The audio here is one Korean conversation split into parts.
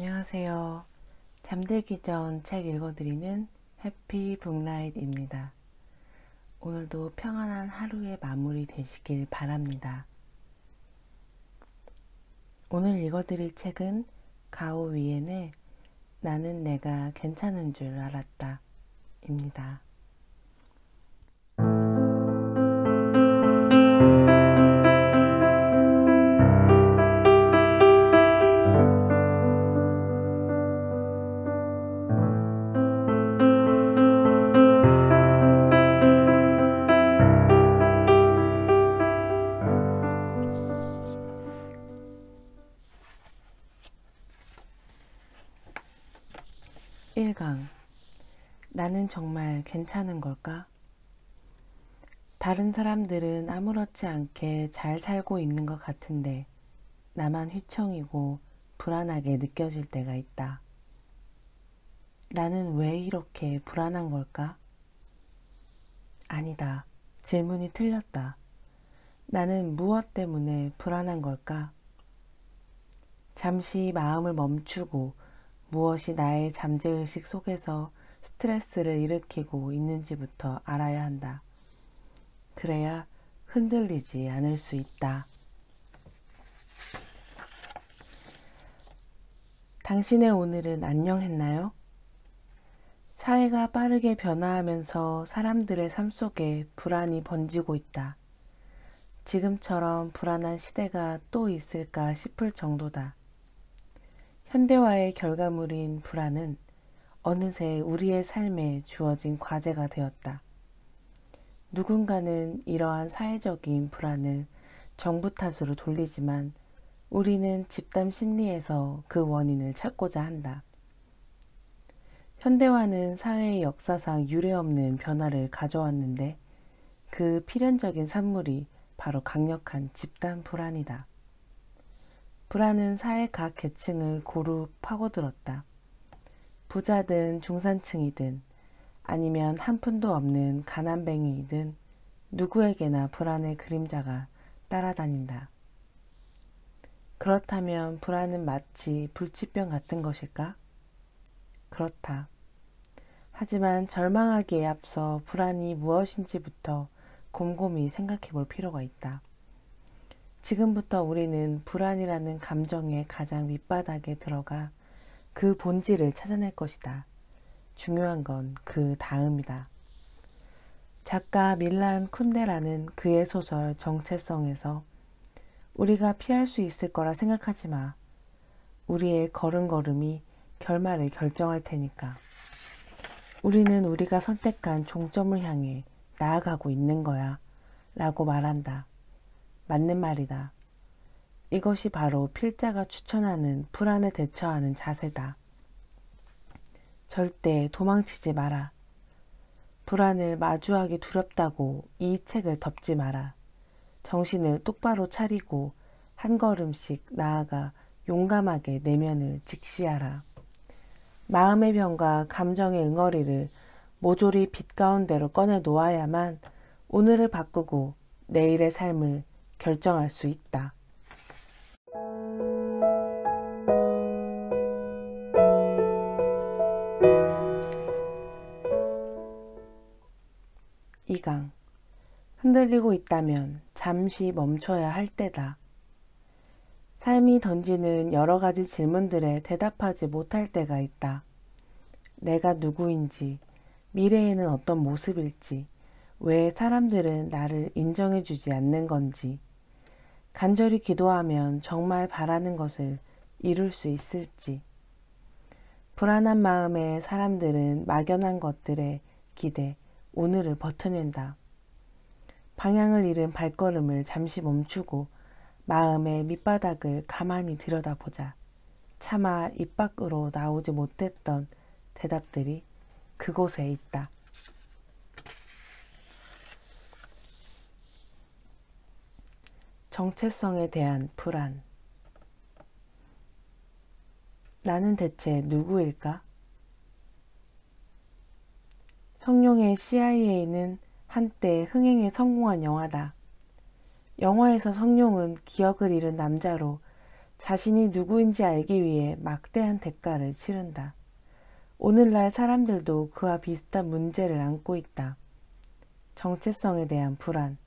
안녕하세요. 잠들기 전 책 읽어드리는 해피 북나잇입니다. 오늘도 평안한 하루의 마무리 되시길 바랍니다. 오늘 읽어드릴 책은 가오 위엔의 나는 내가 괜찮은 줄 알았다 입니다. 1강. 나는 정말 괜찮은 걸까? 다른 사람들은 아무렇지 않게 잘 살고 있는 것 같은데 나만 휘청이고 불안하게 느껴질 때가 있다. 나는 왜 이렇게 불안한 걸까? 아니다. 질문이 틀렸다. 나는 무엇 때문에 불안한 걸까? 잠시 마음을 멈추고 무엇이 나의 잠재의식 속에서 스트레스를 일으키고 있는지부터 알아야 한다. 그래야 흔들리지 않을 수 있다. 당신의 오늘은 안녕했나요? 사회가 빠르게 변화하면서 사람들의 삶 속에 불안이 번지고 있다. 지금처럼 불안한 시대가 또 있을까 싶을 정도다. 현대화의 결과물인 불안은 어느새 우리의 삶에 주어진 과제가 되었다. 누군가는 이러한 사회적인 불안을 정부 탓으로 돌리지만 우리는 집단 심리에서 그 원인을 찾고자 한다. 현대화는 사회의 역사상 유례없는 변화를 가져왔는데 그 필연적인 산물이 바로 강력한 집단 불안이다. 불안은 사회 각 계층을 고루 파고들었다. 부자든 중산층이든 아니면 한 푼도 없는 가난뱅이이든 누구에게나 불안의 그림자가 따라다닌다. 그렇다면 불안은 마치 불치병 같은 것일까? 그렇다. 하지만 절망하기에 앞서 불안이 무엇인지부터 곰곰이 생각해 볼 필요가 있다. 지금부터 우리는 불안이라는 감정의 가장 밑바닥에 들어가 그 본질을 찾아낼 것이다. 중요한 건 그 다음이다. 작가 밀란 쿤데라는 그의 소설 정체성에서 우리가 피할 수 있을 거라 생각하지 마. 우리의 걸음걸음이 결말을 결정할 테니까. 우리는 우리가 선택한 종점을 향해 나아가고 있는 거야 라고 말한다. 맞는 말이다. 이것이 바로 필자가 추천하는 불안에 대처하는 자세다. 절대 도망치지 마라. 불안을 마주하기 두렵다고 이 책을 덮지 마라. 정신을 똑바로 차리고 한 걸음씩 나아가 용감하게 내면을 직시하라. 마음의 병과 감정의 응어리를 모조리 빛 가운데로 꺼내 놓아야만 오늘을 바꾸고 내일의 삶을 결정할 수 있다. 이강. 흔들리고 있다면 잠시 멈춰야 할 때다. 삶이 던지는 여러 가지 질문들에 대답하지 못할 때가 있다. 내가 누구인지, 미래에는 어떤 모습일지, 왜 사람들은 나를 인정해주지 않는 건지, 간절히 기도하면 정말 바라는 것을 이룰 수 있을지. 불안한 마음에 사람들은 막연한 것들에 기대 오늘을 버텨낸다. 방향을 잃은 발걸음을 잠시 멈추고 마음의 밑바닥을 가만히 들여다보자. 차마 입 밖으로 나오지 못했던 대답들이 그곳에 있다. 정체성에 대한 불안. 나는 대체 누구일까? 성룡의 CIA는 한때 흥행에 성공한 영화다. 영화에서 성룡은 기억을 잃은 남자로 자신이 누구인지 알기 위해 막대한 대가를 치른다. 오늘날 사람들도 그와 비슷한 문제를 안고 있다. 정체성에 대한 불안,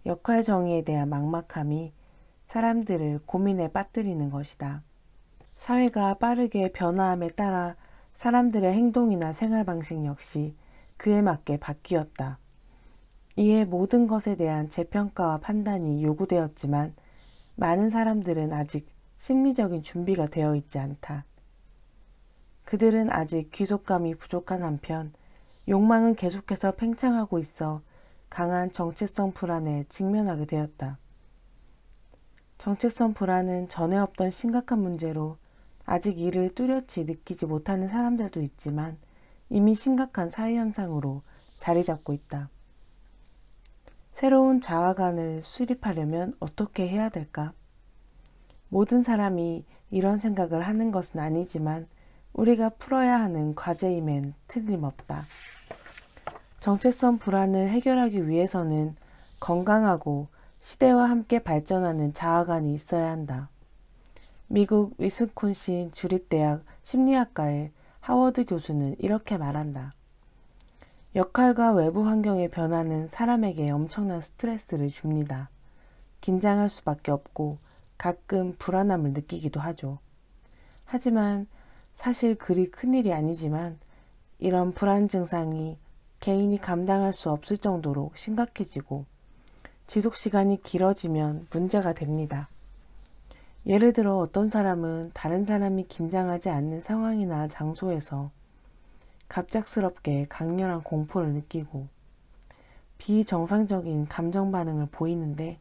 역할 정의에 대한 막막함이 사람들을 고민에 빠뜨리는 것이다. 사회가 빠르게 변화함에 따라 사람들의 행동이나 생활 방식 역시 그에 맞게 바뀌었다. 이에 모든 것에 대한 재평가와 판단이 요구되었지만 많은 사람들은 아직 심리적인 준비가 되어 있지 않다. 그들은 아직 귀속감이 부족한 한편 욕망은 계속해서 팽창하고 있어 강한 정체성 불안에 직면하게 되었다. 정체성 불안은 전에 없던 심각한 문제로 아직 이를 뚜렷이 느끼지 못하는 사람들도 있지만 이미 심각한 사회현상으로 자리 잡고 있다. 새로운 자아관을 수립하려면 어떻게 해야 될까? 모든 사람이 이런 생각을 하는 것은 아니지만 우리가 풀어야 하는 과제임엔 틀림없다. 정체성 불안을 해결하기 위해서는 건강하고 시대와 함께 발전하는 자아관이 있어야 한다. 미국 위스콘신 주립대학 심리학과의 하워드 교수는 이렇게 말한다. 역할과 외부 환경의 변화는 사람에게 엄청난 스트레스를 줍니다. 긴장할 수밖에 없고 가끔 불안함을 느끼기도 하죠. 하지만 사실 그리 큰일이 아니지만 이런 불안 증상이 개인이 감당할 수 없을 정도로 심각해지고 지속시간이 길어지면 문제가 됩니다. 예를 들어 어떤 사람은 다른 사람이 긴장하지 않는 상황이나 장소에서 갑작스럽게 강렬한 공포를 느끼고 비정상적인 감정 반응을 보이는데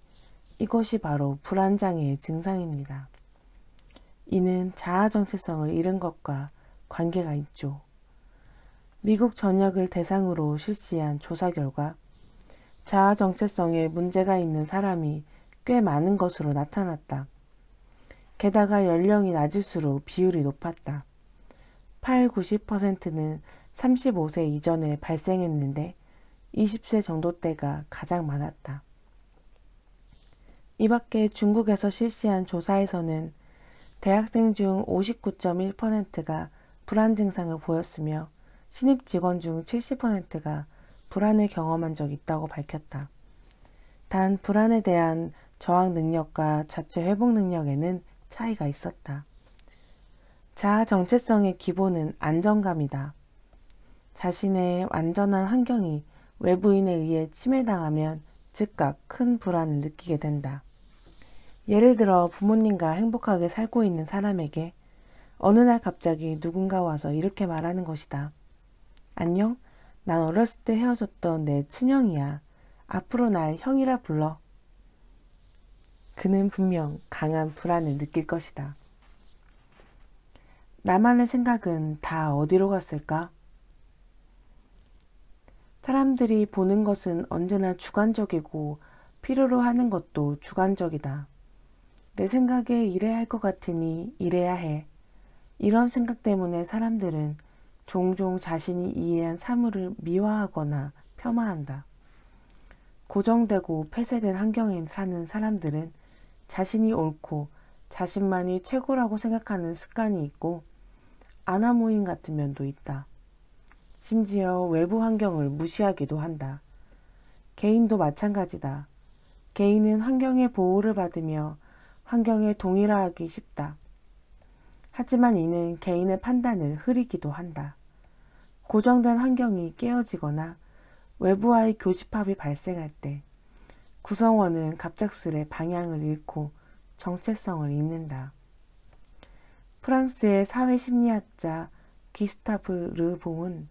이것이 바로 불안장애의 증상입니다. 이는 자아 정체성을 잃은 것과 관계가 있죠. 미국 전역을 대상으로 실시한 조사 결과 자아 정체성에 문제가 있는 사람이 꽤 많은 것으로 나타났다. 게다가 연령이 낮을수록 비율이 높았다. 80~90%는 35세 이전에 발생했는데 20세 정도 때가 가장 많았다. 이 밖에 중국에서 실시한 조사에서는 대학생 중 59.1%가 불안 증상을 보였으며 신입 직원 중 70%가 불안을 경험한 적이 있다고 밝혔다. 단 불안에 대한 저항 능력과 자체 회복 능력에는 차이가 있었다. 자아 정체성의 기본은 안정감이다. 자신의 완전한 환경이 외부인에 의해 침해당하면 즉각 큰 불안을 느끼게 된다. 예를 들어 부모님과 행복하게 살고 있는 사람에게 어느 날 갑자기 누군가 와서 이렇게 말하는 것이다. 안녕? 난 어렸을 때 헤어졌던 내 친형이야. 앞으로 날 형이라 불러. 그는 분명 강한 불안을 느낄 것이다. 나만의 생각은 다 어디로 갔을까? 사람들이 보는 것은 언제나 주관적이고 필요로 하는 것도 주관적이다. 내 생각에 이래야 할 것 같으니 이래야 해. 이런 생각 때문에 사람들은 종종 자신이 이해한 사물을 미화하거나 폄하한다. 고정되고 폐쇄된 환경에 사는 사람들은 자신이 옳고 자신만이 최고라고 생각하는 습관이 있고 아나무인 같은 면도 있다. 심지어 외부 환경을 무시하기도 한다. 개인도 마찬가지다. 개인은 환경의 보호를 받으며 환경에 동일화하기 쉽다. 하지만 이는 개인의 판단을 흐리기도 한다. 고정된 환경이 깨어지거나 외부와의 교집합이 발생할 때 구성원은 갑작스레 방향을 잃고 정체성을 잃는다. 프랑스의 사회심리학자 기스타브 르봉은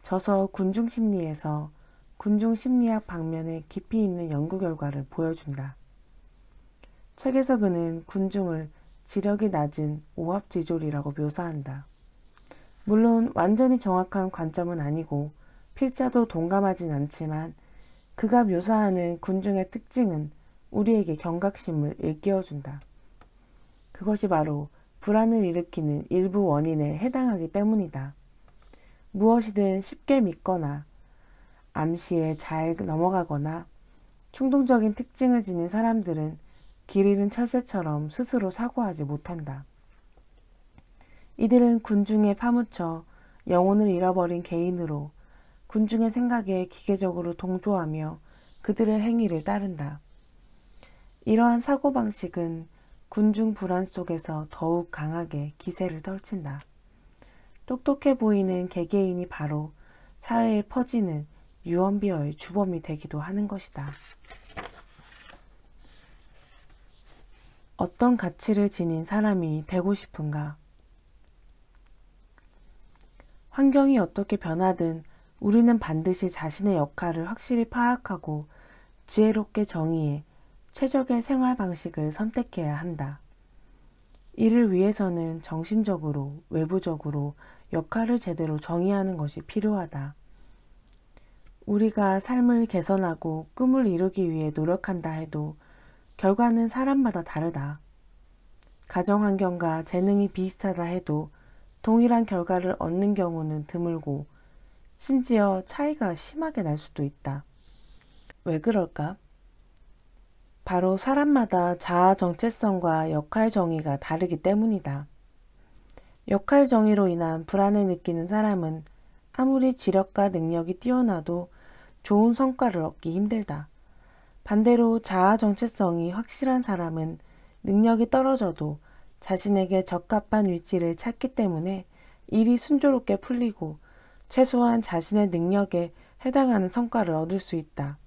저서 군중심리에서 군중심리학 방면에 깊이 있는 연구 결과를 보여준다. 책에서 그는 군중을 지력이 낮은 오합지졸이라고 묘사한다. 물론 완전히 정확한 관점은 아니고 필자도 동감하진 않지만 그가 묘사하는 군중의 특징은 우리에게 경각심을 일깨워준다. 그것이 바로 불안을 일으키는 일부 원인에 해당하기 때문이다. 무엇이든 쉽게 믿거나 암시에 잘 넘어가거나 충동적인 특징을 지닌 사람들은 길 잃은 철새처럼 스스로 사고하지 못한다. 이들은 군중에 파묻혀 영혼을 잃어버린 개인으로 군중의 생각에 기계적으로 동조하며 그들의 행위를 따른다. 이러한 사고방식은 군중 불안 속에서 더욱 강하게 기세를 떨친다. 똑똑해 보이는 개개인이 바로 사회에 퍼지는 유언비어의 주범이 되기도 하는 것이다. 어떤 가치를 지닌 사람이 되고 싶은가? 환경이 어떻게 변하든 우리는 반드시 자신의 역할을 확실히 파악하고 지혜롭게 정의해 최적의 생활 방식을 선택해야 한다. 이를 위해서는 정신적으로, 외부적으로 역할을 제대로 정의하는 것이 필요하다. 우리가 삶을 개선하고 꿈을 이루기 위해 노력한다 해도 결과는 사람마다 다르다. 가정 환경과 재능이 비슷하다 해도 동일한 결과를 얻는 경우는 드물고 심지어 차이가 심하게 날 수도 있다. 왜 그럴까? 바로 사람마다 자아 정체성과 역할 정의가 다르기 때문이다. 역할 정의로 인한 불안을 느끼는 사람은 아무리 지력과 능력이 뛰어나도 좋은 성과를 얻기 힘들다. 반대로 자아 정체성이 확실한 사람은 능력이 떨어져도 자신에게 적합한 위치를 찾기 때문에 일이 순조롭게 풀리고 최소한 자신의 능력에 해당하는 성과를 얻을 수 있다.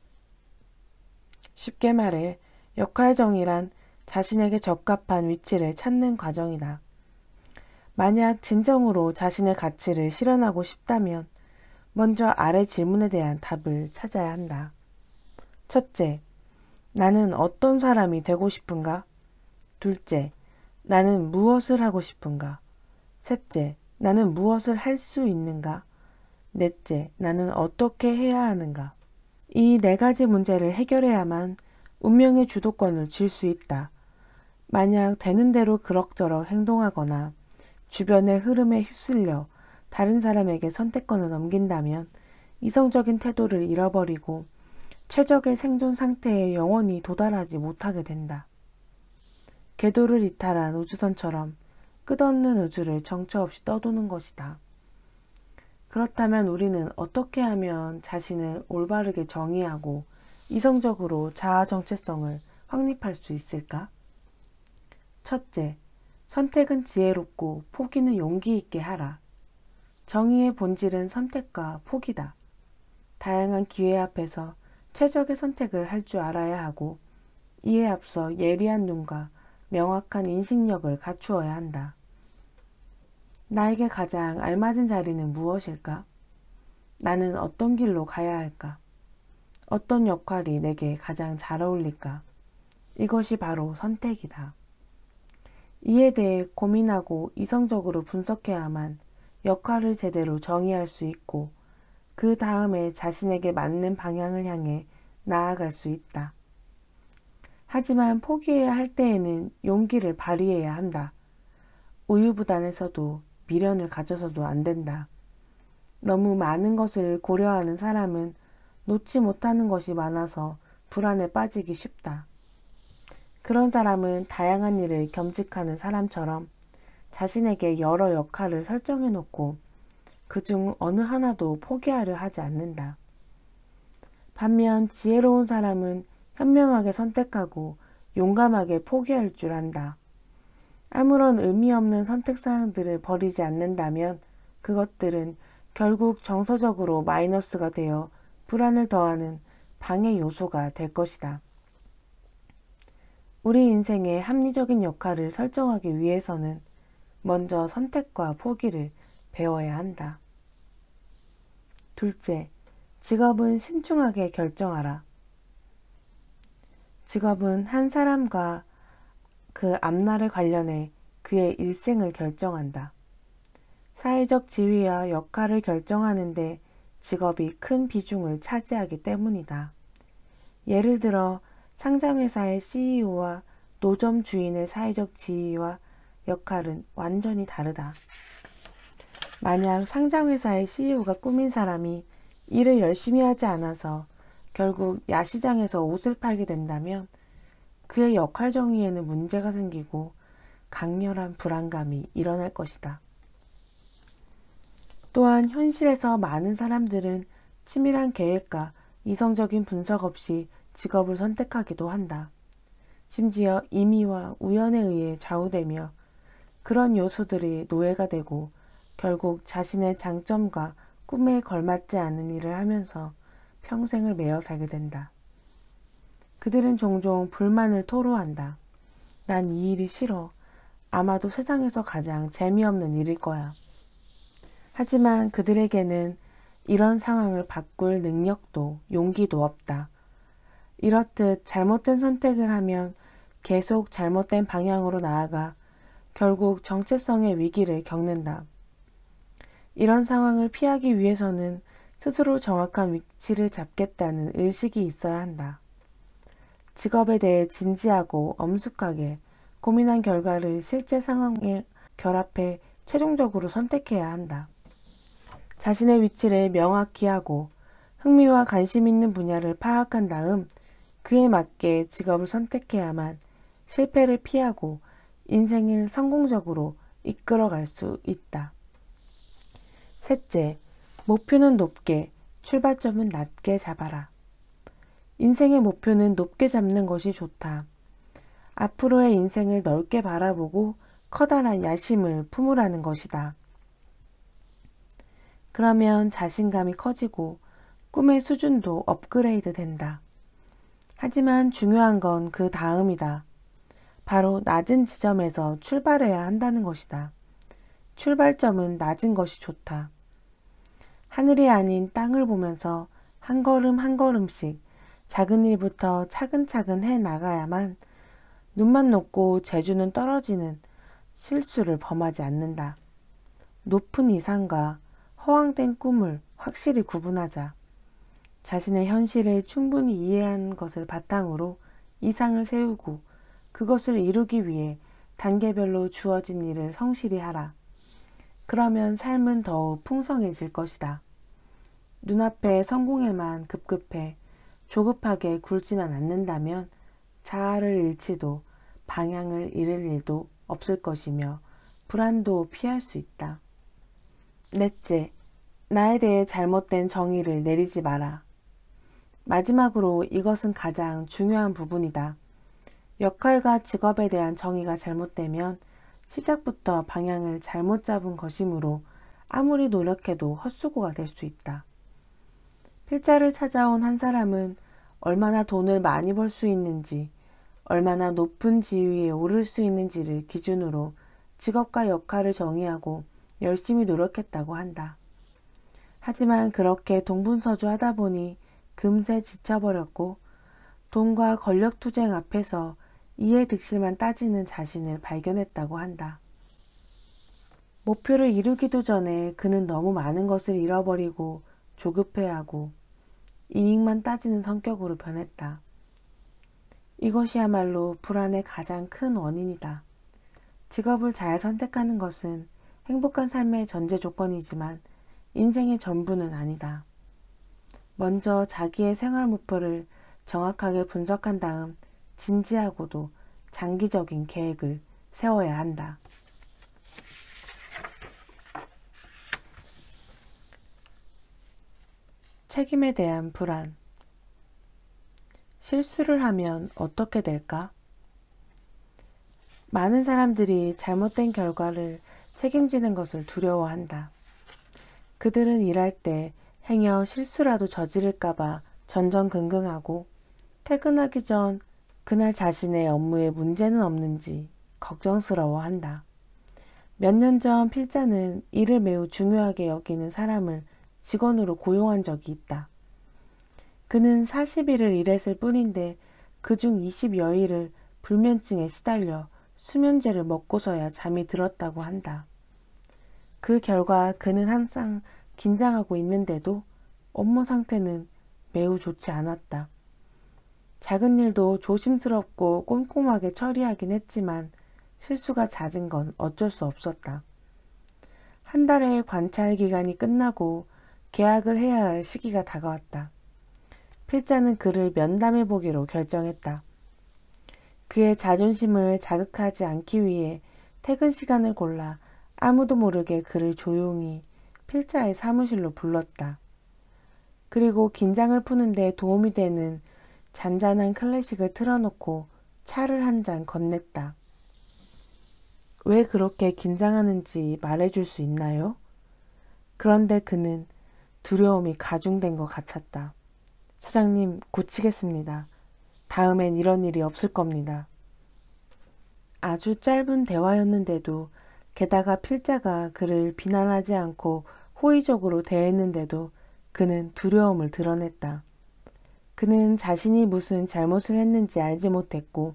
쉽게 말해 역할 정의란 자신에게 적합한 위치를 찾는 과정이다. 만약 진정으로 자신의 가치를 실현하고 싶다면 먼저 아래 질문에 대한 답을 찾아야 한다. 첫째, 나는 어떤 사람이 되고 싶은가? 둘째, 나는 무엇을 하고 싶은가? 셋째, 나는 무엇을 할 수 있는가? 넷째, 나는 어떻게 해야 하는가? 이 네 가지 문제를 해결해야만 운명의 주도권을 쥘 수 있다. 만약 되는 대로 그럭저럭 행동하거나 주변의 흐름에 휩쓸려 다른 사람에게 선택권을 넘긴다면 이성적인 태도를 잃어버리고 최적의 생존 상태에 영원히 도달하지 못하게 된다. 궤도를 이탈한 우주선처럼 끝없는 우주를 정처 없이 떠도는 것이다. 그렇다면 우리는 어떻게 하면 자신을 올바르게 정의하고 이성적으로 자아 정체성을 확립할 수 있을까? 첫째, 선택은 지혜롭고 포기는 용기 있게 하라. 정의의 본질은 선택과 포기다. 다양한 기회 앞에서 최적의 선택을 할 줄 알아야 하고 이에 앞서 예리한 눈과 명확한 인식력을 갖추어야 한다. 나에게 가장 알맞은 자리는 무엇일까? 나는 어떤 길로 가야 할까? 어떤 역할이 내게 가장 잘 어울릴까? 이것이 바로 선택이다. 이에 대해 고민하고 이성적으로 분석해야만 역할을 제대로 정의할 수 있고 그 다음에 자신에게 맞는 방향을 향해 나아갈 수 있다. 하지만 포기해야 할 때에는 용기를 발휘해야 한다. 우유부단해서도 미련을 가져서도 안 된다. 너무 많은 것을 고려하는 사람은 놓지 못하는 것이 많아서 불안에 빠지기 쉽다. 그런 사람은 다양한 일을 겸직하는 사람처럼 자신에게 여러 역할을 설정해 놓고 그중 어느 하나도 포기하려 하지 않는다. 반면 지혜로운 사람은 현명하게 선택하고 용감하게 포기할 줄 안다. 아무런 의미 없는 선택사항들을 버리지 않는다면 그것들은 결국 정서적으로 마이너스가 되어 불안을 더하는 방해 요소가 될 것이다. 우리 인생의 합리적인 역할을 설정하기 위해서는 먼저 선택과 포기를 배워야 한다. 둘째, 직업은 신중하게 결정하라. 직업은 한 사람과 그 앞날에 관련해 그의 일생을 결정한다. 사회적 지위와 역할을 결정하는데 직업이 큰 비중을 차지하기 때문이다. 예를 들어 상장회사의 CEO와 노점 주인의 사회적 지위와 역할은 완전히 다르다. 만약 상장회사의 CEO가 꾸민 사람이 일을 열심히 하지 않아서 결국 야시장에서 옷을 팔게 된다면 그의 역할 정의에는 문제가 생기고 강렬한 불안감이 일어날 것이다. 또한 현실에서 많은 사람들은 치밀한 계획과 이성적인 분석 없이 직업을 선택하기도 한다. 심지어 임의와 우연에 의해 좌우되며 그런 요소들이 노예가 되고 결국 자신의 장점과 꿈에 걸맞지 않은 일을 하면서 평생을 매어 살게 된다. 그들은 종종 불만을 토로한다. 난 이 일이 싫어. 아마도 세상에서 가장 재미없는 일일 거야. 하지만 그들에게는 이런 상황을 바꿀 능력도 용기도 없다. 이렇듯 잘못된 선택을 하면 계속 잘못된 방향으로 나아가 결국 정체성의 위기를 겪는다. 이런 상황을 피하기 위해서는 스스로 정확한 위치를 잡겠다는 의식이 있어야 한다. 직업에 대해 진지하고 엄숙하게 고민한 결과를 실제 상황에 결합해 최종적으로 선택해야 한다. 자신의 위치를 명확히 하고 흥미와 관심 있는 분야를 파악한 다음 그에 맞게 직업을 선택해야만 실패를 피하고 인생을 성공적으로 이끌어갈 수 있다. 셋째, 목표는 높게, 출발점은 낮게 잡아라. 인생의 목표는 높게 잡는 것이 좋다. 앞으로의 인생을 넓게 바라보고 커다란 야심을 품으라는 것이다. 그러면 자신감이 커지고 꿈의 수준도 업그레이드 된다. 하지만 중요한 건 그 다음이다. 바로 낮은 지점에서 출발해야 한다는 것이다. 출발점은 낮은 것이 좋다. 하늘이 아닌 땅을 보면서 한 걸음 한 걸음씩 작은 일부터 차근차근 해 나가야만 눈만 높고 재주는 떨어지는 실수를 범하지 않는다. 높은 이상과 허황된 꿈을 확실히 구분하자. 자신의 현실을 충분히 이해한 것을 바탕으로 이상을 세우고 그것을 이루기 위해 단계별로 주어진 일을 성실히 하라. 그러면 삶은 더욱 풍성해질 것이다. 눈앞의 성공에만 급급해 조급하게 굴지만 않는다면 자아를 잃지도 방향을 잃을 일도 없을 것이며 불안도 피할 수 있다. 넷째, 나에 대해 잘못된 정의를 내리지 마라. 마지막으로 이것은 가장 중요한 부분이다. 역할과 직업에 대한 정의가 잘못되면 시작부터 방향을 잘못 잡은 것이므로 아무리 노력해도 헛수고가 될 수 있다. 필자를 찾아온 한 사람은 얼마나 돈을 많이 벌 수 있는지, 얼마나 높은 지위에 오를 수 있는지를 기준으로 직업과 역할을 정의하고 열심히 노력했다고 한다. 하지만 그렇게 동분서주하다 보니 금세 지쳐버렸고 돈과 권력 투쟁 앞에서 이해득실만 따지는 자신을 발견했다고 한다. 목표를 이루기도 전에 그는 너무 많은 것을 잃어버리고 조급해하고 이익만 따지는 성격으로 변했다. 이것이야말로 불안의 가장 큰 원인이다. 직업을 잘 선택하는 것은 행복한 삶의 전제 조건이지만 인생의 전부는 아니다. 먼저 자기의 생활 목표를 정확하게 분석한 다음 진지하고도 장기적인 계획을 세워야 한다. 책임에 대한 불안. 실수를 하면 어떻게 될까? 많은 사람들이 잘못된 결과를 책임지는 것을 두려워한다. 그들은 일할 때 행여 실수라도 저지를까봐 전전긍긍하고 퇴근하기 전 그날 자신의 업무에 문제는 없는지 걱정스러워한다. 몇 년 전 필자는 일을 매우 중요하게 여기는 사람을 직원으로 고용한 적이 있다. 그는 40일을 일했을 뿐인데 그중 20여일을 불면증에 시달려 수면제를 먹고서야 잠이 들었다고 한다. 그 결과 그는 항상 긴장하고 있는데도 업무 상태는 매우 좋지 않았다. 작은 일도 조심스럽고 꼼꼼하게 처리하긴 했지만 실수가 잦은 건 어쩔 수 없었다. 한 달의 관찰 기간이 끝나고 계약을 해야 할 시기가 다가왔다. 필자는 그를 면담해 보기로 결정했다. 그의 자존심을 자극하지 않기 위해 퇴근 시간을 골라 아무도 모르게 그를 조용히 필자의 사무실로 불렀다. 그리고 긴장을 푸는 데 도움이 되는 잔잔한 클래식을 틀어놓고 차를 한 잔 건넸다. 왜 그렇게 긴장하는지 말해줄 수 있나요? 그런데 그는 두려움이 가중된 것 같았다. 사장님, 고치겠습니다. 다음엔 이런 일이 없을 겁니다. 아주 짧은 대화였는데도, 게다가 필자가 그를 비난하지 않고 호의적으로 대했는데도 그는 두려움을 드러냈다. 그는 자신이 무슨 잘못을 했는지 알지 못했고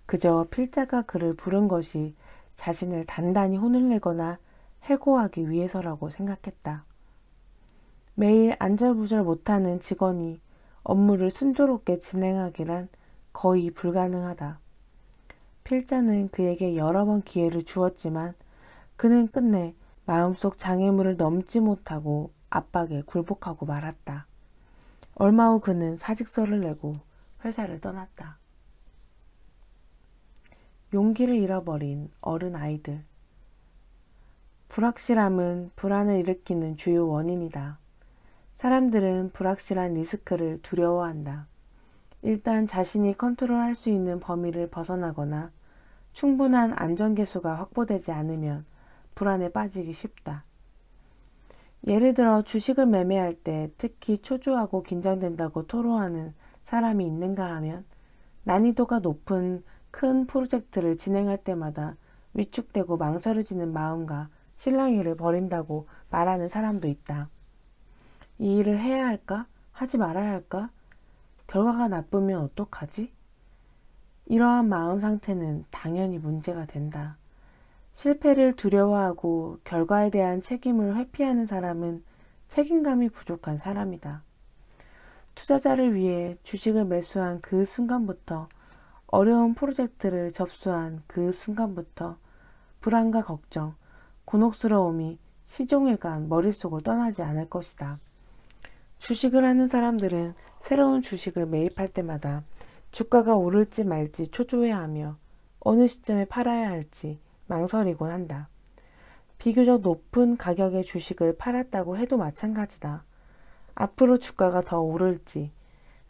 그저 필자가 그를 부른 것이 자신을 단단히 혼을 내거나 해고하기 위해서라고 생각했다. 매일 안절부절 못하는 직원이 업무를 순조롭게 진행하기란 거의 불가능하다. 필자는 그에게 여러 번 기회를 주었지만 그는 끝내 마음속 장애물을 넘지 못하고 압박에 굴복하고 말았다. 얼마 후 그는 사직서를 내고 회사를 떠났다. 용기를 잃어버린 어른 아이들. 불확실함은 불안을 일으키는 주요 원인이다. 사람들은 불확실한 리스크를 두려워한다. 일단 자신이 컨트롤할 수 있는 범위를 벗어나거나 충분한 안전계수가 확보되지 않으면 불안에 빠지기 쉽다. 예를 들어 주식을 매매할 때 특히 초조하고 긴장된다고 토로하는 사람이 있는가 하면 난이도가 높은 큰 프로젝트를 진행할 때마다 위축되고 망설여지는 마음과 실랑이를 벌인다고 말하는 사람도 있다. 이 일을 해야 할까? 하지 말아야 할까? 결과가 나쁘면 어떡하지? 이러한 마음 상태는 당연히 문제가 된다. 실패를 두려워하고 결과에 대한 책임을 회피하는 사람은 책임감이 부족한 사람이다. 투자자를 위해 주식을 매수한 그 순간부터, 어려운 프로젝트를 접수한 그 순간부터 불안과 걱정, 곤혹스러움이 시종일관 머릿속을 떠나지 않을 것이다. 주식을 하는 사람들은 새로운 주식을 매입할 때마다 주가가 오를지 말지 초조해하며 어느 시점에 팔아야 할지 망설이곤 한다. 비교적 높은 가격의 주식을 팔았다고 해도 마찬가지다. 앞으로 주가가 더 오를지,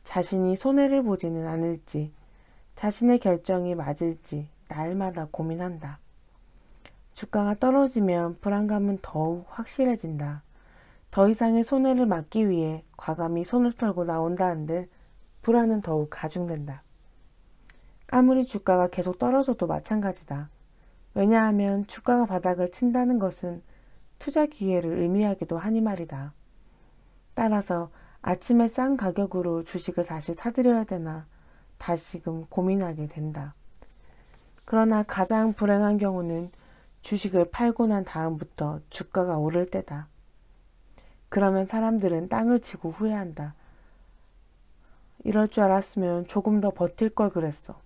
자신이 손해를 보지는 않을지, 자신의 결정이 맞을지 날마다 고민한다. 주가가 떨어지면 불안감은 더욱 확실해진다. 더 이상의 손해를 막기 위해 과감히 손을 털고 나온다 한들 불안은 더욱 가중된다. 아무리 주가가 계속 떨어져도 마찬가지다. 왜냐하면 주가가 바닥을 친다는 것은 투자 기회를 의미하기도 하니 말이다. 따라서 아침에 싼 가격으로 주식을 다시 사들여야 되나 다시금 고민하게 된다. 그러나 가장 불행한 경우는 주식을 팔고 난 다음부터 주가가 오를 때다. 그러면 사람들은 땅을 치고 후회한다. 이럴 줄 알았으면 조금 더 버틸 걸 그랬어.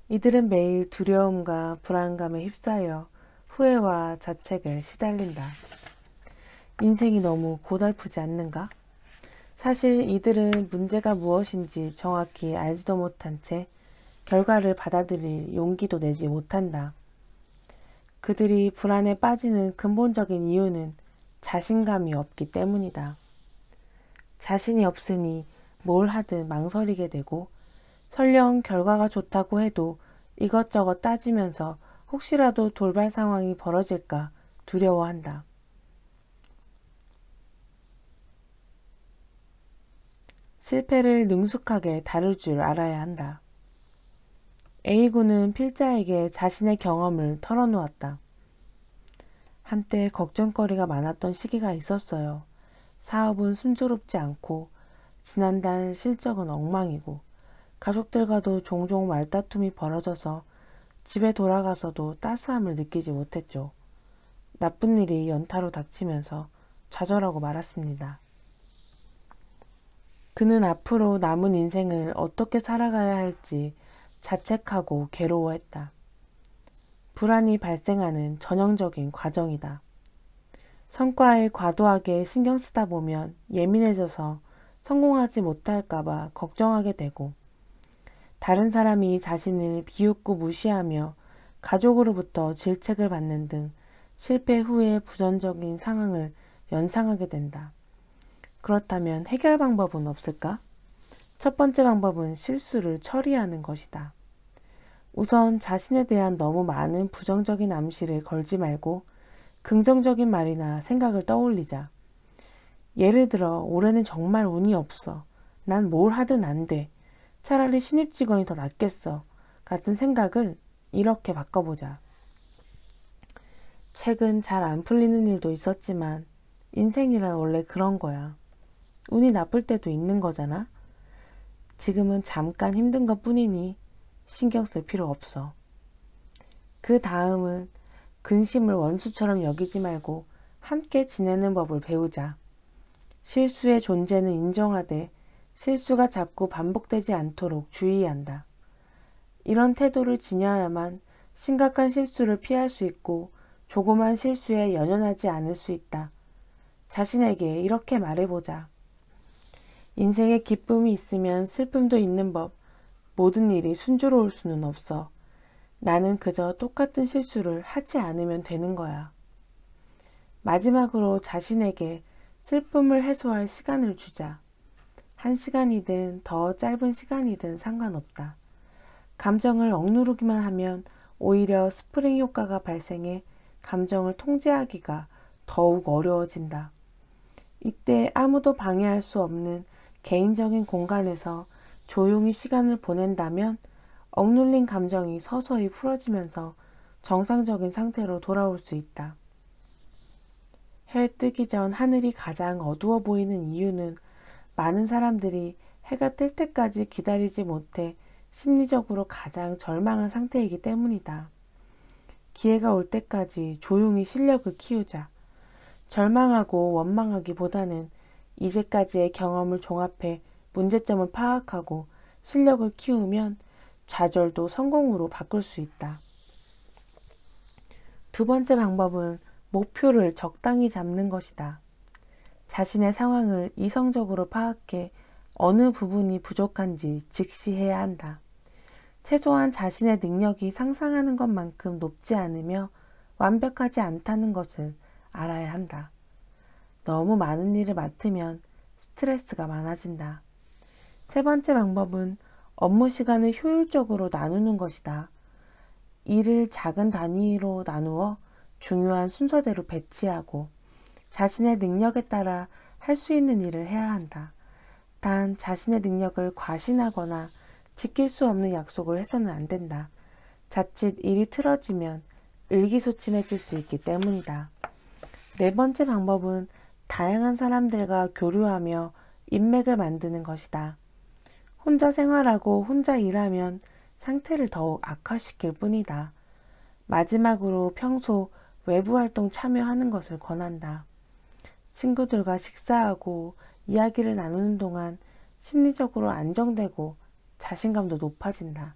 이들은 매일 두려움과 불안감에 휩싸여 후회와 자책에 시달린다. 인생이 너무 고달프지 않는가? 사실 이들은 문제가 무엇인지 정확히 알지도 못한 채 결과를 받아들일 용기도 내지 못한다. 그들이 불안에 빠지는 근본적인 이유는 자신감이 없기 때문이다. 자신이 없으니 뭘 하든 망설이게 되고 설령 결과가 좋다고 해도 이것저것 따지면서 혹시라도 돌발 상황이 벌어질까 두려워한다. 실패를 능숙하게 다룰 줄 알아야 한다. A군은 필자에게 자신의 경험을 털어놓았다. 한때 걱정거리가 많았던 시기가 있었어요. 사업은 순조롭지 않고 지난달 실적은 엉망이고 가족들과도 종종 말다툼이 벌어져서 집에 돌아가서도 따스함을 느끼지 못했죠. 나쁜 일이 연타로 닥치면서 좌절하고 말았습니다. 그는 앞으로 남은 인생을 어떻게 살아가야 할지 자책하고 괴로워했다. 불안이 발생하는 전형적인 과정이다. 성과에 과도하게 신경 쓰다 보면 예민해져서 성공하지 못할까봐 걱정하게 되고 다른 사람이 자신을 비웃고 무시하며 가족으로부터 질책을 받는 등 실패 후의 부정적인 상황을 연상하게 된다. 그렇다면 해결 방법은 없을까? 첫 번째 방법은 실수를 처리하는 것이다. 우선 자신에 대한 너무 많은 부정적인 암시를 걸지 말고 긍정적인 말이나 생각을 떠올리자. 예를 들어 올해는 정말 운이 없어. 난 뭘 하든 안 돼. 차라리 신입 직원이 더 낫겠어. 같은 생각을 이렇게 바꿔보자. 최근 잘 안 풀리는 일도 있었지만 인생이란 원래 그런 거야. 운이 나쁠 때도 있는 거잖아. 지금은 잠깐 힘든 것 뿐이니 신경 쓸 필요 없어. 그 다음은 근심을 원수처럼 여기지 말고 함께 지내는 법을 배우자. 실수의 존재는 인정하되 실수가 자꾸 반복되지 않도록 주의한다. 이런 태도를 지녀야만 심각한 실수를 피할 수 있고 조그만 실수에 연연하지 않을 수 있다. 자신에게 이렇게 말해보자. 인생에 기쁨이 있으면 슬픔도 있는 법. 모든 일이 순조로울 수는 없어. 나는 그저 똑같은 실수를 하지 않으면 되는 거야. 마지막으로 자신에게 슬픔을 해소할 시간을 주자. 1시간이든 더 짧은 시간이든 상관없다. 감정을 억누르기만 하면 오히려 스프링 효과가 발생해 감정을 통제하기가 더욱 어려워진다. 이때 아무도 방해할 수 없는 개인적인 공간에서 조용히 시간을 보낸다면 억눌린 감정이 서서히 풀어지면서 정상적인 상태로 돌아올 수 있다. 해 뜨기 전 하늘이 가장 어두워 보이는 이유는 많은 사람들이 해가 뜰 때까지 기다리지 못해 심리적으로 가장 절망한 상태이기 때문이다. 기회가 올 때까지 조용히 실력을 키우자. 절망하고 원망하기보다는 이제까지의 경험을 종합해 문제점을 파악하고 실력을 키우면 좌절도 성공으로 바꿀 수 있다. 두 번째 방법은 목표를 적당히 잡는 것이다. 자신의 상황을 이성적으로 파악해 어느 부분이 부족한지 직시해야 한다. 최소한 자신의 능력이 상상하는 것만큼 높지 않으며 완벽하지 않다는 것을 알아야 한다. 너무 많은 일을 맡으면 스트레스가 많아진다. 세 번째 방법은 업무 시간을 효율적으로 나누는 것이다. 일을 작은 단위로 나누어 중요한 순서대로 배치하고 자신의 능력에 따라 할 수 있는 일을 해야 한다. 단 자신의 능력을 과신하거나 지킬 수 없는 약속을 해서는 안 된다. 자칫 일이 틀어지면 의기소침해질 수 있기 때문이다. 네 번째 방법은 다양한 사람들과 교류하며 인맥을 만드는 것이다. 혼자 생활하고 혼자 일하면 상태를 더욱 악화시킬 뿐이다. 마지막으로 평소 외부 활동 참여하는 것을 권한다. 친구들과 식사하고 이야기를 나누는 동안 심리적으로 안정되고 자신감도 높아진다.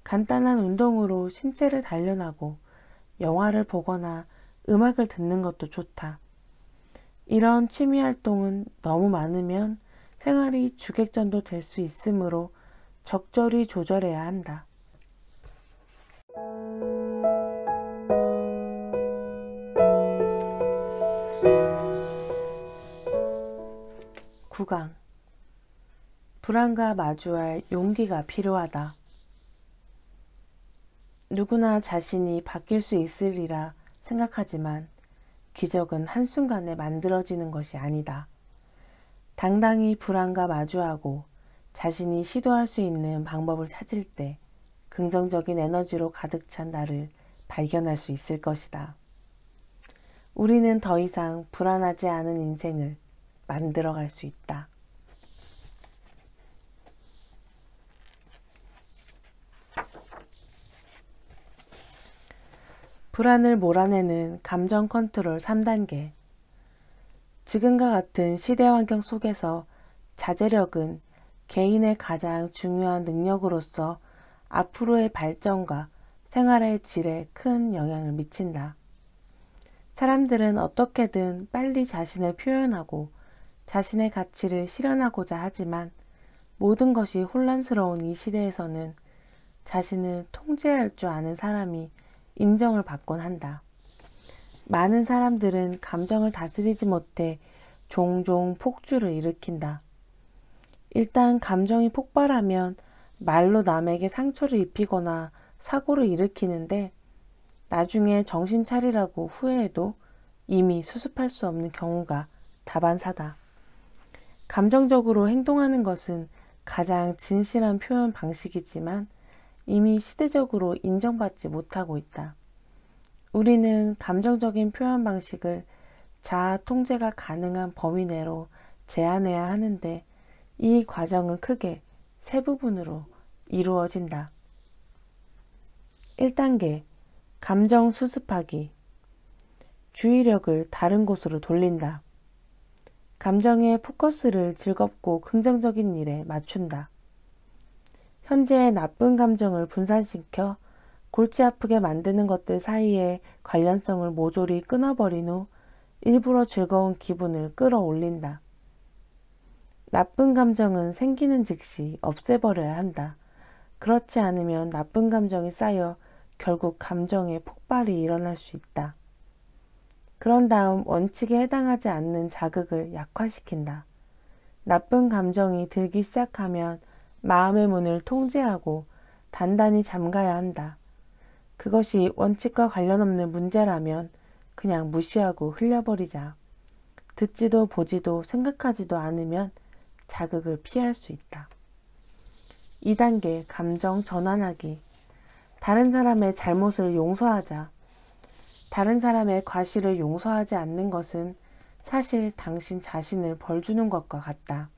간단한 운동으로 신체를 단련하고 영화를 보거나 음악을 듣는 것도 좋다. 이런 취미 활동은 너무 많으면 생활이 주객전도 될 수 있으므로 적절히 조절해야 한다. 9강 불안과 마주할 용기가 필요하다. 누구나 자신이 바뀔 수 있으리라 생각하지만 기적은 한순간에 만들어지는 것이 아니다. 당당히 불안과 마주하고 자신이 시도할 수 있는 방법을 찾을 때 긍정적인 에너지로 가득 찬 나를 발견할 수 있을 것이다. 우리는 더 이상 불안하지 않은 인생을 만들어갈 수 있다. 불안을 몰아내는 감정 컨트롤 3단계. 지금과 같은 시대 환경 속에서 자제력은 개인의 가장 중요한 능력으로서 앞으로의 발전과 생활의 질에 큰 영향을 미친다. 사람들은 어떻게든 빨리 자신을 표현하고 자신의 가치를 실현하고자 하지만 모든 것이 혼란스러운 이 시대에서는 자신을 통제할 줄 아는 사람이 인정을 받곤 한다. 많은 사람들은 감정을 다스리지 못해 종종 폭주를 일으킨다. 일단 감정이 폭발하면 말로 남에게 상처를 입히거나 사고를 일으키는데 나중에 정신 차리라고 후회해도 이미 수습할 수 없는 경우가 다반사다. 감정적으로 행동하는 것은 가장 진실한 표현 방식이지만 이미 시대적으로 인정받지 못하고 있다. 우리는 감정적인 표현 방식을 자아 통제가 가능한 범위 내로 제한해야 하는데 이 과정은 크게 세 부분으로 이루어진다. 1단계 감정 수습하기. 주의력을 다른 곳으로 돌린다. 감정의 포커스를 즐겁고 긍정적인 일에 맞춘다. 현재의 나쁜 감정을 분산시켜 골치 아프게 만드는 것들 사이의 관련성을 모조리 끊어버린 후 일부러 즐거운 기분을 끌어올린다. 나쁜 감정은 생기는 즉시 없애버려야 한다. 그렇지 않으면 나쁜 감정이 쌓여 결국 감정의 폭발이 일어날 수 있다. 그런 다음 원칙에 해당하지 않는 자극을 약화시킨다. 나쁜 감정이 들기 시작하면 마음의 문을 통제하고 단단히 잠가야 한다. 그것이 원칙과 관련 없는 문제라면 그냥 무시하고 흘려버리자. 듣지도 보지도 생각하지도 않으면 자극을 피할 수 있다. 2단계 감정 전환하기. 다른 사람의 잘못을 용서하자. 다른 사람의 과실을 용서하지 않는 것은 사실 당신 자신을 벌주는 것과 같다.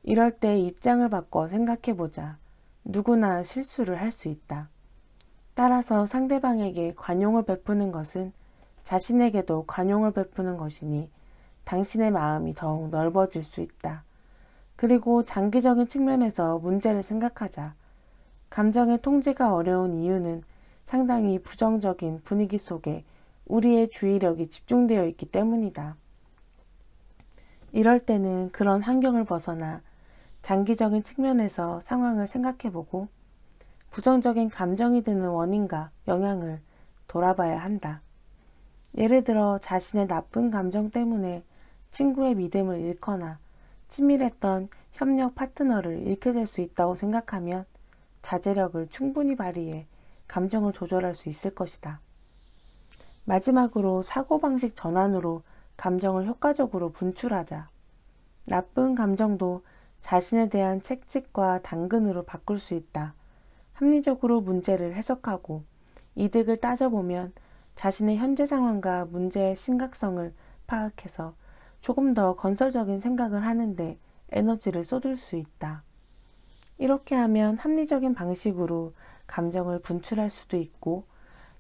이럴 때 입장을 바꿔 생각해보자. 누구나 실수를 할 수 있다. 따라서 상대방에게 관용을 베푸는 것은 자신에게도 관용을 베푸는 것이니 당신의 마음이 더욱 넓어질 수 있다. 그리고 장기적인 측면에서 문제를 생각하자. 감정의 통제가 어려운 이유는 상당히 부정적인 분위기 속에 우리의 주의력이 집중되어 있기 때문이다. 이럴 때는 그런 환경을 벗어나 장기적인 측면에서 상황을 생각해보고 부정적인 감정이 드는 원인과 영향을 돌아봐야 한다. 예를 들어 자신의 나쁜 감정 때문에 친구의 믿음을 잃거나 친밀했던 협력 파트너를 잃게 될 수 있다고 생각하면 자제력을 충분히 발휘해 감정을 조절할 수 있을 것이다. 마지막으로 사고방식 전환으로 감정을 효과적으로 분출하자. 나쁜 감정도 자신에 대한 채찍과 당근으로 바꿀 수 있다. 합리적으로 문제를 해석하고 이득을 따져보면 자신의 현재 상황과 문제의 심각성을 파악해서 조금 더 건설적인 생각을 하는데 에너지를 쏟을 수 있다. 이렇게 하면 합리적인 방식으로 감정을 분출할 수도 있고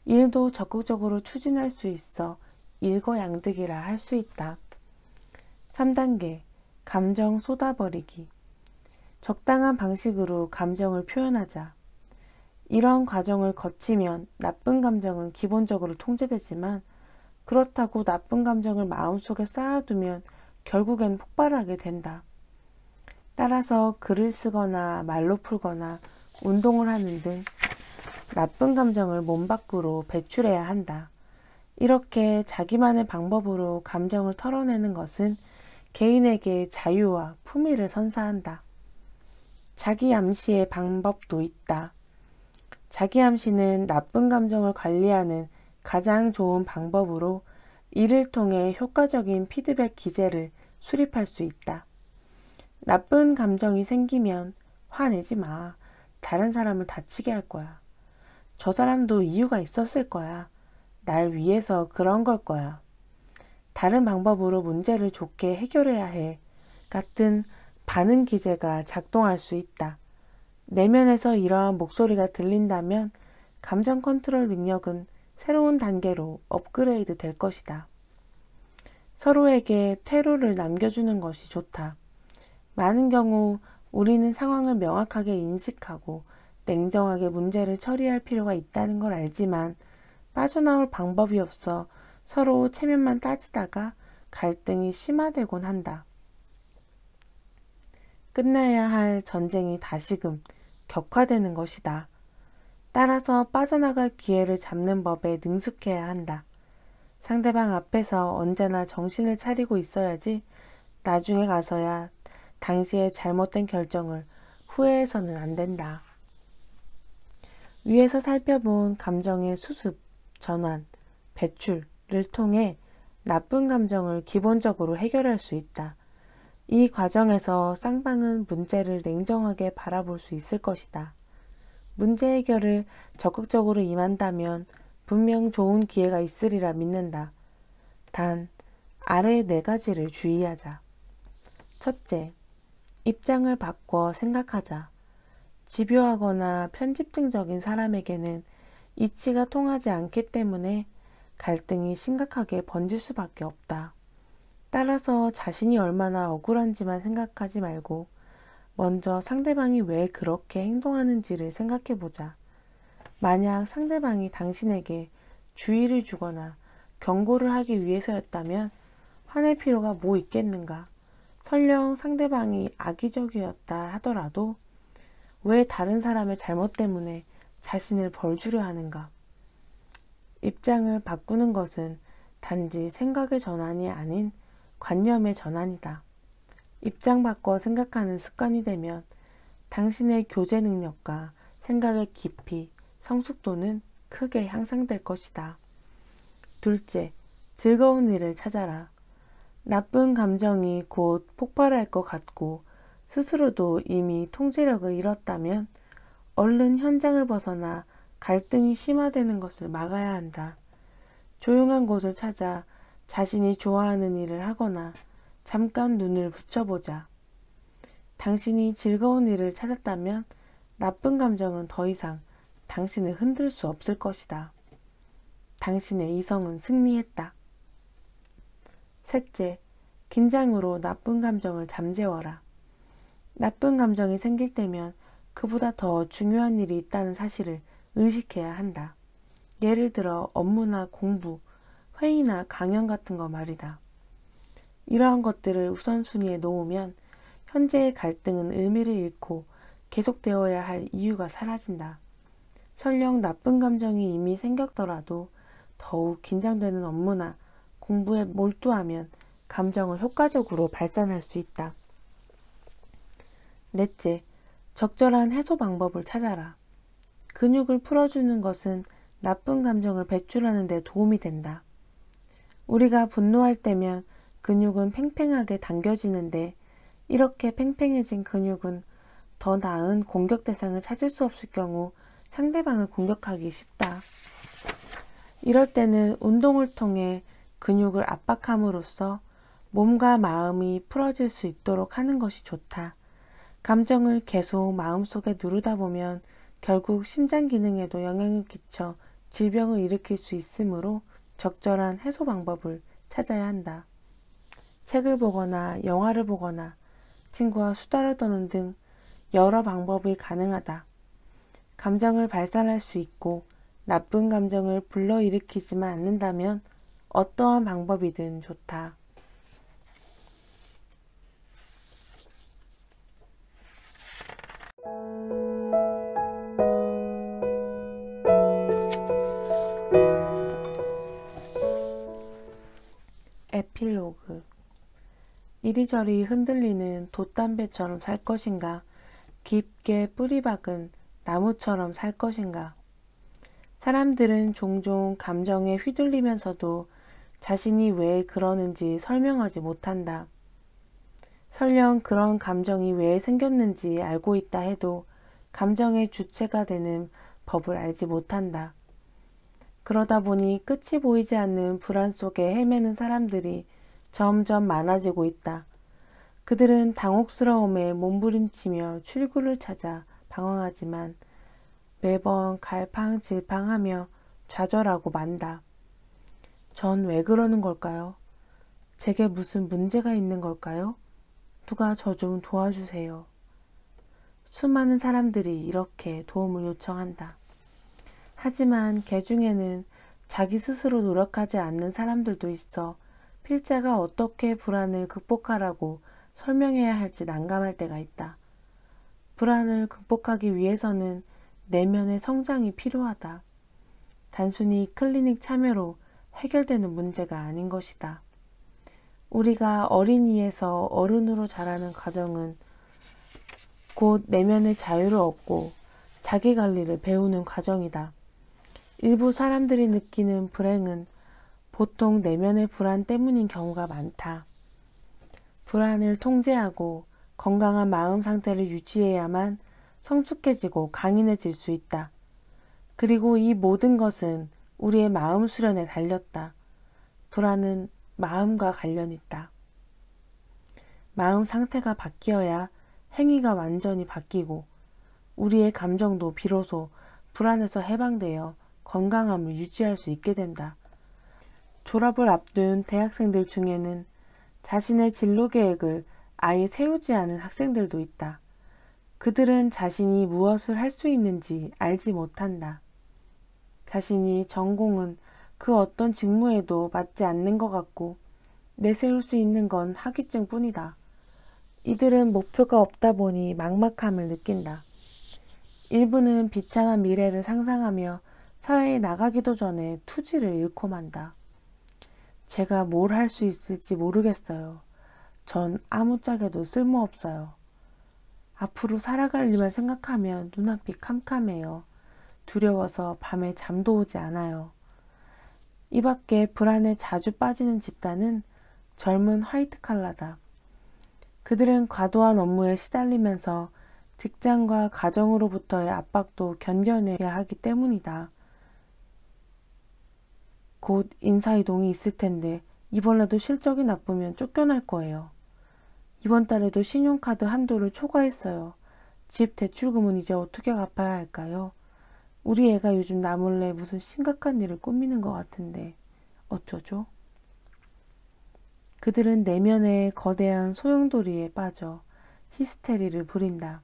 일도 적극적으로 추진할 수 있어 일거양득이라 할 수 있다. 3단계 감정 쏟아버리기. 적당한 방식으로 감정을 표현하자. 이런 과정을 거치면 나쁜 감정은 기본적으로 통제되지만 그렇다고 나쁜 감정을 마음속에 쌓아두면 결국엔 폭발하게 된다. 따라서 글을 쓰거나 말로 풀거나 운동을 하는 등 나쁜 감정을 몸 밖으로 배출해야 한다. 이렇게 자기만의 방법으로 감정을 털어내는 것은 개인에게 자유와 품위를 선사한다. 자기 암시의 방법도 있다. 자기 암시는 나쁜 감정을 관리하는 가장 좋은 방법으로 이를 통해 효과적인 피드백 기제를 수립할 수 있다. 나쁜 감정이 생기면 화내지 마. 다른 사람을 다치게 할 거야. 저 사람도 이유가 있었을 거야. 날 위해서 그런 걸 거야. 다른 방법으로 문제를 좋게 해결해야 해. 같은 반응 기제가 작동할 수 있다. 내면에서 이러한 목소리가 들린다면 감정 컨트롤 능력은 새로운 단계로 업그레이드 될 것이다. 서로에게 퇴로를 남겨주는 것이 좋다. 많은 경우 우리는 상황을 명확하게 인식하고 냉정하게 문제를 처리할 필요가 있다는 걸 알지만 빠져나올 방법이 없어 서로 체면만 따지다가 갈등이 심화되곤 한다. 끝나야 할 전쟁이 다시금 격화되는 것이다. 따라서 빠져나갈 기회를 잡는 법에 능숙해야 한다. 상대방 앞에서 언제나 정신을 차리고 있어야지 나중에 가서야 당시의 잘못된 결정을 후회해서는 안 된다. 위에서 살펴본 감정의 수습, 전환, 배출을 통해 나쁜 감정을 기본적으로 해결할 수 있다. 이 과정에서 쌍방은 문제를 냉정하게 바라볼 수 있을 것이다. 문제 해결을 적극적으로 임한다면 분명 좋은 기회가 있으리라 믿는다. 단, 아래 4가지를 주의하자. 첫째, 입장을 바꿔 생각하자. 집요하거나 편집증적인 사람에게는 이치가 통하지 않기 때문에 갈등이 심각하게 번질 수밖에 없다. 따라서 자신이 얼마나 억울한지만 생각하지 말고 먼저 상대방이 왜 그렇게 행동하는지를 생각해보자. 만약 상대방이 당신에게 주의를 주거나 경고를 하기 위해서였다면 화낼 필요가 뭐 있겠는가? 설령 상대방이 악의적이었다 하더라도 왜 다른 사람의 잘못 때문에 자신을 벌주려 하는가? 입장을 바꾸는 것은 단지 생각의 전환이 아닌 관념의 전환이다. 입장 바꿔 생각하는 습관이 되면 당신의 교제 능력과 생각의 깊이, 성숙도는 크게 향상될 것이다. 둘째, 즐거운 일을 찾아라. 나쁜 감정이 곧 폭발할 것 같고 스스로도 이미 통제력을 잃었다면 얼른 현장을 벗어나 갈등이 심화되는 것을 막아야 한다. 조용한 곳을 찾아 자신이 좋아하는 일을 하거나 잠깐 눈을 붙여보자. 당신이 즐거운 일을 찾았다면 나쁜 감정은 더 이상 당신을 흔들 수 없을 것이다. 당신의 이성은 승리했다. 셋째, 긴장으로 나쁜 감정을 잠재워라. 나쁜 감정이 생길 때면 그보다 더 중요한 일이 있다는 사실을 의식해야 한다. 예를 들어 업무나 공부, 회의나 강연 같은 거 말이다. 이러한 것들을 우선순위에 놓으면 현재의 갈등은 의미를 잃고 계속되어야 할 이유가 사라진다. 설령 나쁜 감정이 이미 생겼더라도 더욱 긴장되는 업무나 공부에 몰두하면 감정을 효과적으로 발산할 수 있다. 넷째, 적절한 해소 방법을 찾아라. 근육을 풀어주는 것은 나쁜 감정을 배출하는 데 도움이 된다. 우리가 분노할 때면 근육은 팽팽하게 당겨지는데 이렇게 팽팽해진 근육은 더 나은 공격 대상을 찾을 수 없을 경우 상대방을 공격하기 쉽다. 이럴 때는 운동을 통해 근육을 압박함으로써 몸과 마음이 풀어질 수 있도록 하는 것이 좋다. 감정을 계속 마음속에 누르다 보면 결국 심장 기능에도 영향을 끼쳐 질병을 일으킬 수 있으므로 적절한 해소 방법을 찾아야 한다. 책을 보거나 영화를 보거나 친구와 수다를 떠는 등 여러 방법이 가능하다. 감정을 발산할 수 있고 나쁜 감정을 불러일으키지만 않는다면 어떠한 방법이든 좋다. 에필로그. 이리저리 흔들리는 돛담배처럼 살 것인가? 깊게 뿌리 박은 나무처럼 살 것인가? 사람들은 종종 감정에 휘둘리면서도 자신이 왜 그러는지 설명하지 못한다. 설령 그런 감정이 왜 생겼는지 알고 있다 해도 감정의 주체가 되는 법을 알지 못한다. 그러다 보니 끝이 보이지 않는 불안 속에 헤매는 사람들이 점점 많아지고 있다. 그들은 당혹스러움에 몸부림치며 출구를 찾아 방황하지만 매번 갈팡질팡하며 좌절하고 만다. 전 왜 그러는 걸까요? 제게 무슨 문제가 있는 걸까요? 누가 저 좀 도와주세요. 수많은 사람들이 이렇게 도움을 요청한다. 하지만 개 중에는 자기 스스로 노력하지 않는 사람들도 있어 필자가 어떻게 불안을 극복하라고 설명해야 할지 난감할 때가 있다. 불안을 극복하기 위해서는 내면의 성장이 필요하다. 단순히 클리닉 참여로 해결되는 문제가 아닌 것이다. 우리가 어린이에서 어른으로 자라는 과정은 곧 내면의 자유를 얻고 자기관리를 배우는 과정이다. 일부 사람들이 느끼는 불행은 보통 내면의 불안 때문인 경우가 많다. 불안을 통제하고 건강한 마음 상태를 유지해야만 성숙해지고 강인해질 수 있다. 그리고 이 모든 것은 우리의 마음 수련에 달렸다. 불안은 마음과 관련 있다. 마음 상태가 바뀌어야 행위가 완전히 바뀌고 우리의 감정도 비로소 불안에서 해방되어 건강함을 유지할 수 있게 된다. 졸업을 앞둔 대학생들 중에는 자신의 진로 계획을 아예 세우지 않은 학생들도 있다. 그들은 자신이 무엇을 할 수 있는지 알지 못한다. 자신이 전공은 그 어떤 직무에도 맞지 않는 것 같고 내세울 수 있는 건 학위증 뿐이다. 이들은 목표가 없다 보니 막막함을 느낀다. 일부는 비참한 미래를 상상하며 사회에 나가기도 전에 투지를 잃고 만다. 제가 뭘 할 수 있을지 모르겠어요. 전 아무짝에도 쓸모없어요. 앞으로 살아갈 일만 생각하면 눈앞이 캄캄해요. 두려워서 밤에 잠도 오지 않아요. 이 밖에 불안에 자주 빠지는 집단은 젊은 화이트 칼라다. 그들은 과도한 업무에 시달리면서 직장과 가정으로부터의 압박도 견뎌내야 하기 때문이다. 곧 인사이동이 있을 텐데 이번에도 실적이 나쁘면 쫓겨날 거예요. 이번 달에도 신용카드 한도를 초과했어요. 집 대출금은 이제 어떻게 갚아야 할까요? 우리 애가 요즘 나 몰래 무슨 심각한 일을 꾸미는 것 같은데 어쩌죠? 그들은 내면의 거대한 소용돌이에 빠져 히스테리를 부린다.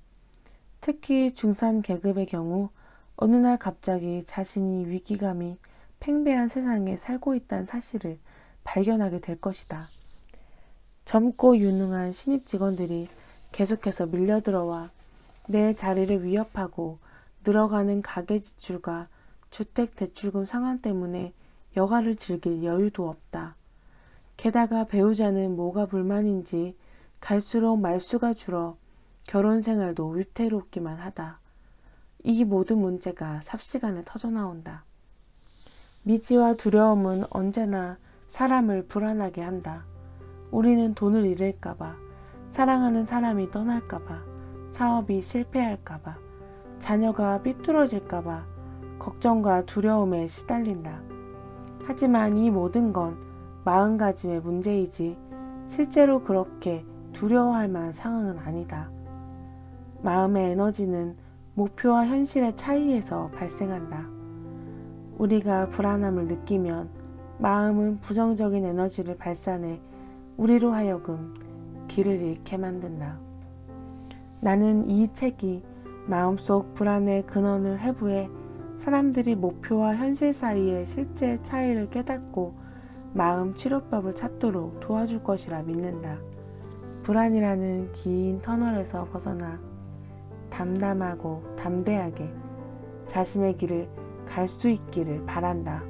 특히 중산 계급의 경우 어느 날 갑자기 자신이 위기감이 팽배한 세상에 살고 있다는 사실을 발견하게 될 것이다. 젊고 유능한 신입 직원들이 계속해서 밀려들어와 내 자리를 위협하고 늘어가는 가계 지출과 주택 대출금 상환 때문에 여가를 즐길 여유도 없다. 게다가 배우자는 뭐가 불만인지 갈수록 말수가 줄어 결혼 생활도 위태롭기만 하다. 이 모든 문제가 삽시간에 터져나온다. 미지와 두려움은 언제나 사람을 불안하게 한다. 우리는 돈을 잃을까봐, 사랑하는 사람이 떠날까봐, 사업이 실패할까봐, 자녀가 삐뚤어질까봐 걱정과 두려움에 시달린다. 하지만 이 모든 건 마음가짐의 문제이지 실제로 그렇게 두려워할 만한 상황은 아니다. 마음의 에너지는 목표와 현실의 차이에서 발생한다. 우리가 불안함을 느끼면 마음은 부정적인 에너지를 발산해 우리로 하여금 길을 잃게 만든다. 나는 이 책이 마음속 불안의 근원을 해부해 사람들이 목표와 현실 사이의 실제 차이를 깨닫고 마음 치료법을 찾도록 도와줄 것이라 믿는다. 불안이라는 긴 터널에서 벗어나 담담하고 담대하게 자신의 길을 갈 수 있기를 바란다.